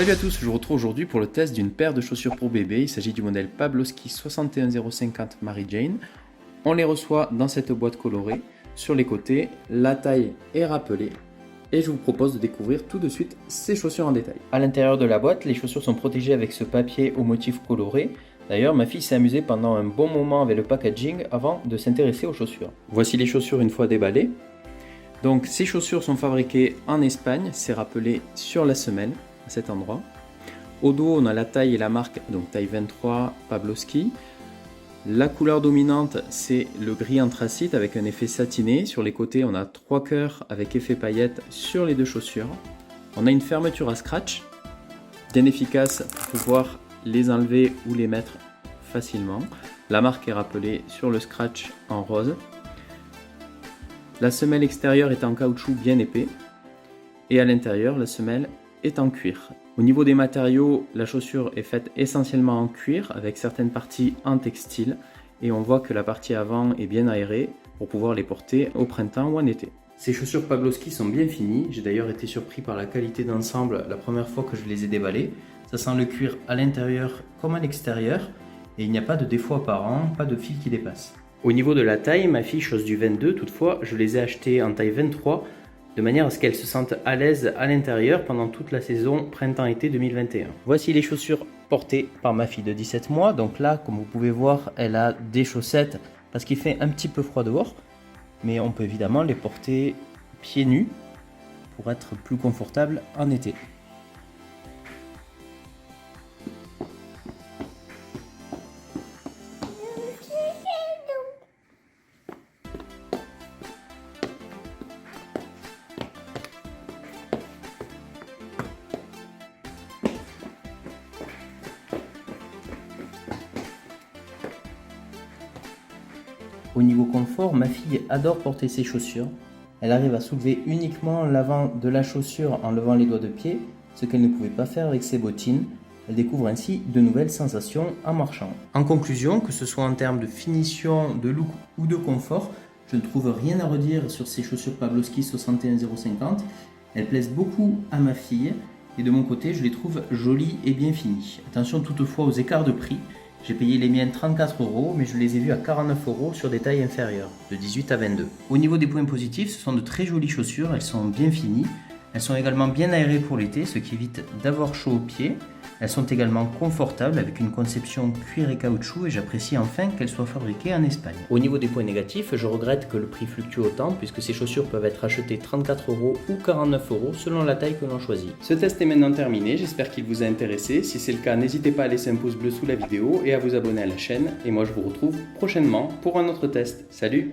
Salut à tous, je vous retrouve aujourd'hui pour le test d'une paire de chaussures pour bébé. Il s'agit du modèle Pavlovski 61050 Mary Jane. On les reçoit dans cette boîte colorée. Sur les côtés, la taille est rappelée. Et je vous propose de découvrir tout de suite ces chaussures en détail. À l'intérieur de la boîte, les chaussures sont protégées avec ce papier au motif coloré. D'ailleurs, ma fille s'est amusée pendant un bon moment avec le packaging avant de s'intéresser aux chaussures. Voici les chaussures une fois déballées. Donc ces chaussures sont fabriquées en Espagne, c'est rappelé sur la semelle à cet endroit. Au dos, on a la taille et la marque, donc taille 23 Pavlovski. La couleur dominante, c'est le gris anthracite avec un effet satiné. Sur les côtés, on a 3 cœurs avec effet paillettes sur les deux chaussures. On a une fermeture à scratch, bien efficace pour pouvoir les enlever ou les mettre facilement. La marque est rappelée sur le scratch en rose. La semelle extérieure est en caoutchouc bien épais et à l'intérieur, la semelle est en cuir. Au niveau des matériaux, la chaussure est faite essentiellement en cuir avec certaines parties en textile et on voit que la partie avant est bien aérée pour pouvoir les porter au printemps ou en été. Ces chaussures Pavlovski sont bien finies, j'ai d'ailleurs été surpris par la qualité d'ensemble la première fois que je les ai déballées. Ça sent le cuir à l'intérieur comme à l'extérieur et il n'y a pas de défaut apparent, pas de fil qui dépasse. Au niveau de la taille, ma fille chose du 22, toutefois je les ai achetées en taille 23 de manière à ce qu'elle se sente à l'aise à l'intérieur pendant toute la saison printemps-été 2021. Voici les chaussures portées par ma fille de 17 mois. Donc là, comme vous pouvez voir, elle a des chaussettes parce qu'il fait un petit peu froid dehors. Mais on peut évidemment les porter pieds nus pour être plus confortable en été. Au niveau confort, ma fille adore porter ses chaussures. Elle arrive à soulever uniquement l'avant de la chaussure en levant les doigts de pied, ce qu'elle ne pouvait pas faire avec ses bottines. Elle découvre ainsi de nouvelles sensations en marchant. En conclusion, que ce soit en termes de finition, de look ou de confort, je ne trouve rien à redire sur ces chaussures Pavlovski 61050. Elles plaisent beaucoup à ma fille et de mon côté, je les trouve jolies et bien finies. Attention toutefois aux écarts de prix. J'ai payé les miennes 34 €, mais je les ai vues à 49 € sur des tailles inférieures, de 18 à 22. Au niveau des points positifs, ce sont de très jolies chaussures, elles sont bien finies. Elles sont également bien aérées pour l'été, ce qui évite d'avoir chaud aux pieds. Elles sont également confortables avec une conception cuir et caoutchouc et j'apprécie enfin qu'elles soient fabriquées en Espagne. Au niveau des points négatifs, je regrette que le prix fluctue autant puisque ces chaussures peuvent être achetées 34 € ou 49 € selon la taille que l'on choisit. Ce test est maintenant terminé, j'espère qu'il vous a intéressé. Si c'est le cas, n'hésitez pas à laisser un pouce bleu sous la vidéo et à vous abonner à la chaîne. Et moi je vous retrouve prochainement pour un autre test. Salut!